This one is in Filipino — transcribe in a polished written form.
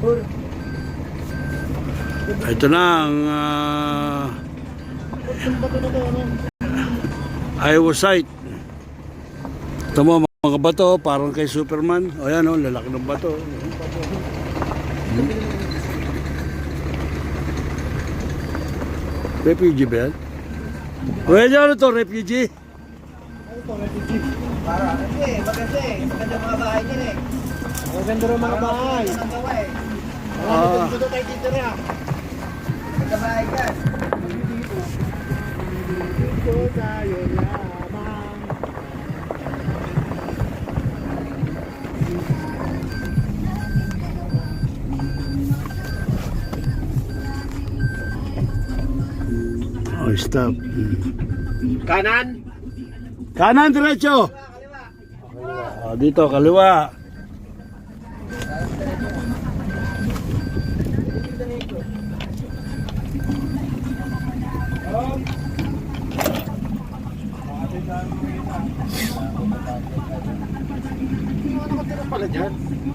Ito na ang Iowa site. Ito mo mga bato, parang kay Superman. O yan o, lalaki ng bato. Refugee ba yan? Pwede ano to, refugee? Ano to, refugee? Para, maganda mga bahay niyan eh. Maganda rin mga bahay. Dito tayo titira. Maganda bahay ka. Dito tayo lamang. Oh, stop. Kanan. Kanan, diretso. Oh, dito, kaliwa. Ano nakatira pala dyan?